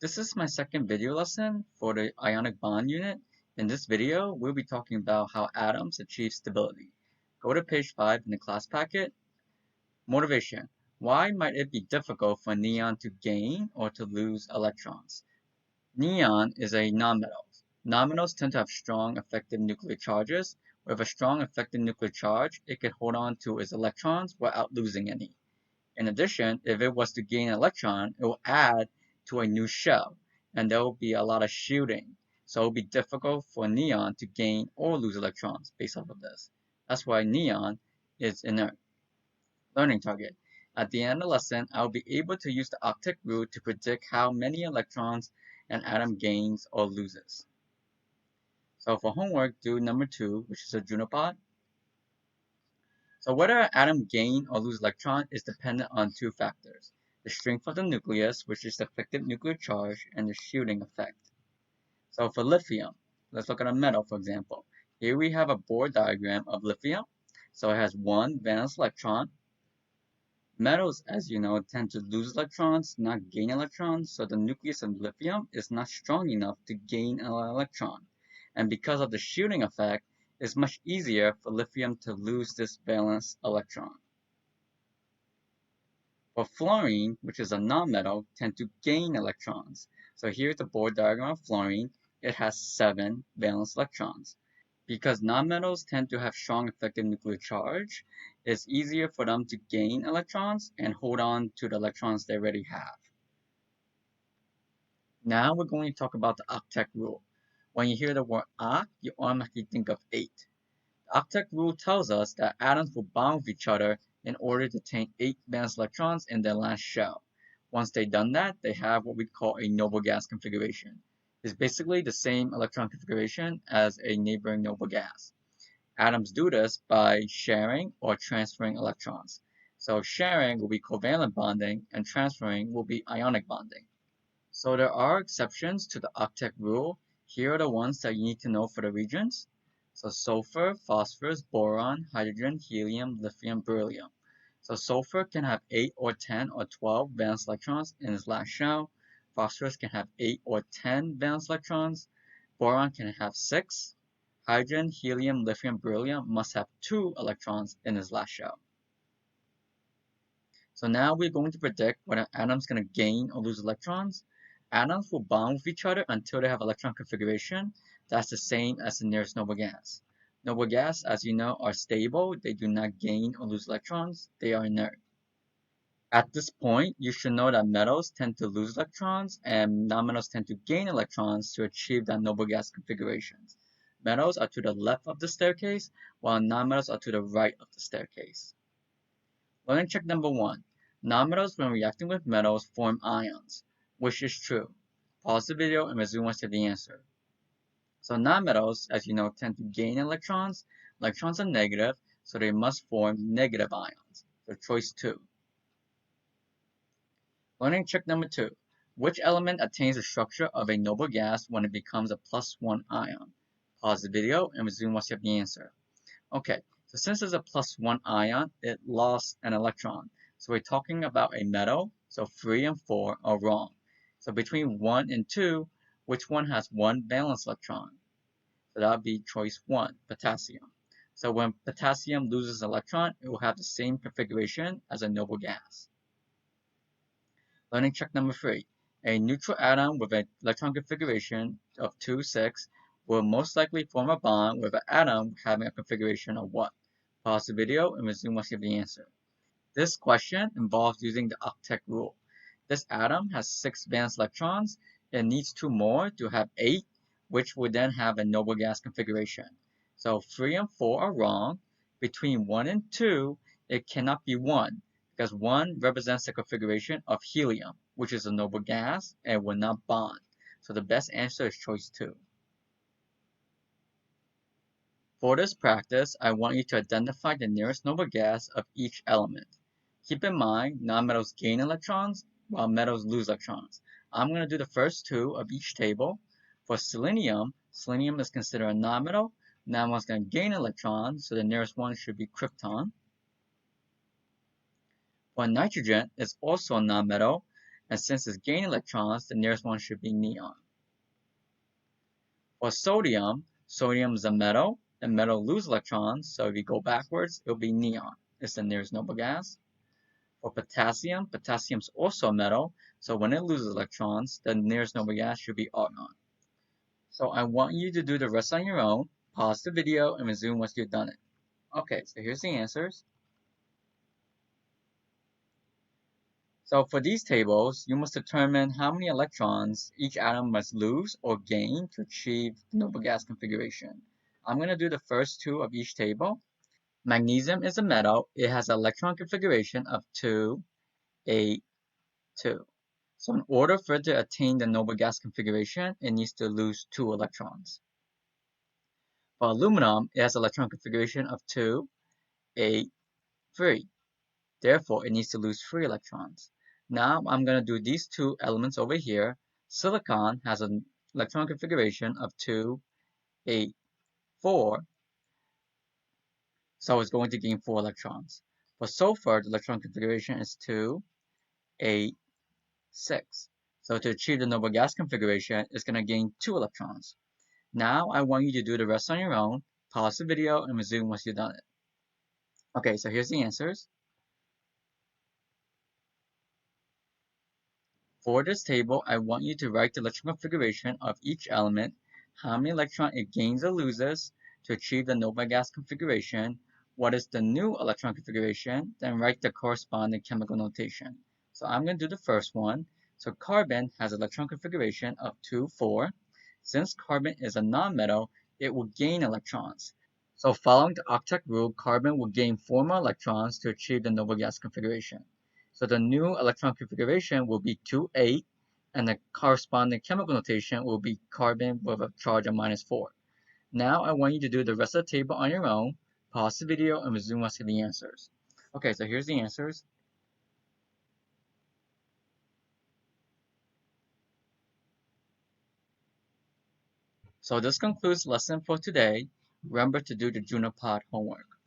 This is my second video lesson for the ionic bond unit. In this video, we'll be talking about how atoms achieve stability. Go to page 5 in the class packet. Motivation. Why might it be difficult for neon to gain or to lose electrons? Neon is a nonmetal. Nonmetals tend to have strong effective nuclear charges. With a strong effective nuclear charge, it can hold on to its electrons without losing any. In addition, if it was to gain an electron, it will add to a new shell, and there will be a lot of shielding. So it will be difficult for neon to gain or lose electrons based off of this. That's why neon is inert. Learning target. At the end of the lesson, I will be able to use the Octet Rule to predict how many electrons an atom gains or loses. So for homework, do number 2, which is a Junopod. So whether an atom gain or lose electron is dependent on two factors: the strength of the nucleus, which is the effective nuclear charge, and the shielding effect. So for lithium, let's look at a metal, for example. Here we have a Bohr diagram of lithium. So it has one valence electron. Metals, as you know, tend to lose electrons, not gain electrons, so the nucleus of lithium is not strong enough to gain an electron. And because of the shielding effect, it's much easier for lithium to lose this valence electron. For fluorine, which is a nonmetal, tend to gain electrons. So here's the Bohr diagram of fluorine. It has 7 valence electrons. Because nonmetals tend to have strong effective nuclear charge, it's easier for them to gain electrons and hold on to the electrons they already have. Now we're going to talk about the Octet Rule. When you hear the word oct, you automatically think of 8. The Octet Rule tells us that atoms will bond with each other in order to attain 8 valence electrons in their last shell. Once they've done that, they have what we call a noble gas configuration. It's basically the same electron configuration as a neighboring noble gas. Atoms do this by sharing or transferring electrons. So sharing will be covalent bonding and transferring will be ionic bonding. So there are exceptions to the Octet Rule. Here are the ones that you need to know for the regions. So sulfur, phosphorus, boron, hydrogen, helium, lithium, beryllium. So sulfur can have 8 or 10 or 12 valence electrons in its last shell. Phosphorus can have 8 or 10 valence electrons. Boron can have 6. Hydrogen, helium, lithium, beryllium must have 2 electrons in its last shell. So now we're going to predict whether an atom's going to gain or lose electrons. Atoms will bond with each other until they have electron configuration. That's the same as the nearest noble gas. Noble gas, as you know, are stable. They do not gain or lose electrons. They are inert. At this point, you should know that metals tend to lose electrons and nonmetals tend to gain electrons to achieve that noble gas configurations. Metals are to the left of the staircase, while nonmetals are to the right of the staircase. Learning check number 1. Nonmetals, when reacting with metals, form ions. Which is true? Pause the video and resume once you have the answer. So nonmetals, as you know, tend to gain electrons. Electrons are negative, so they must form negative ions. So choice 2. Learning trick number 2. Which element attains the structure of a noble gas when it becomes a +1 ion? Pause the video and resume once you have the answer. Okay, so since it's a +1 ion, it lost an electron. So we're talking about a metal, so 3 and 4 are wrong. So between 1 and 2, which one has 1 valence electron? So that would be choice 1, potassium. So when potassium loses an electron, it will have the same configuration as a noble gas. Learning check number 3. A neutral atom with an electron configuration of 2, 6 will most likely form a bond with an atom having a configuration of what? Pause the video and resume once you have the answer. This question involves using the Octet Rule. This atom has 6 valence electrons. It needs 2 more to have 8, which would then have a noble gas configuration. So 3 and 4 are wrong. Between 1 and 2, it cannot be 1, because 1 represents the configuration of helium, which is a noble gas and will not bond. So the best answer is choice 2. For this practice, I want you to identify the nearest noble gas of each element. Keep in mind, nonmetals gain electrons, while metals lose electrons. I'm going to do the first 2 of each table. For selenium, selenium is considered a nonmetal. Nonmetal is going to gain electrons, so the nearest one should be krypton. For nitrogen, it's also a nonmetal. and since it's gaining electrons, the nearest one should be neon. For sodium, sodium is a metal, and metal loses electrons, so if you go backwards, it'll be neon. It's the nearest noble gas. For potassium, potassium is also a metal, so when it loses electrons, the nearest noble gas should be argon. So I want you to do the rest on your own. Pause the video and resume once you've done it. Okay, so here's the answers. So for these tables, you must determine how many electrons each atom must lose or gain to achieve the noble gas configuration. I'm going to do the first two of each table. Magnesium is a metal. It has an electron configuration of 2, 8, 2. So in order for it to attain the noble gas configuration, it needs to lose 2 electrons. For aluminum, it has an electron configuration of 2, 8, 3. Therefore, it needs to lose 3 electrons. Now I'm going to do these two elements over here. Silicon has an electron configuration of 2, 8, 4. So it's going to gain 4 electrons. For sulfur, the electron configuration is 2, 8, 6. So to achieve the noble gas configuration, it's going to gain 2 electrons. Now I want you to do the rest on your own. Pause the video and resume once you've done it. Okay, so here's the answers. For this table, I want you to write the electron configuration of each element, how many electrons it gains or loses to achieve the noble gas configuration, what is the new electron configuration, then write the corresponding chemical notation. So I'm going to do the first one. So carbon has an electron configuration of 2, 4. Since carbon is a nonmetal, it will gain electrons. So following the Octet rule, carbon will gain 4 more electrons to achieve the noble gas configuration. So the new electron configuration will be 2, 8, and the corresponding chemical notation will be carbon with a charge of -4. Now I want you to do the rest of the table on your own. Pause the video and resume us to the answers. Okay, so here's the answers. So this concludes the lesson for today. Remember to do the Junipod homework.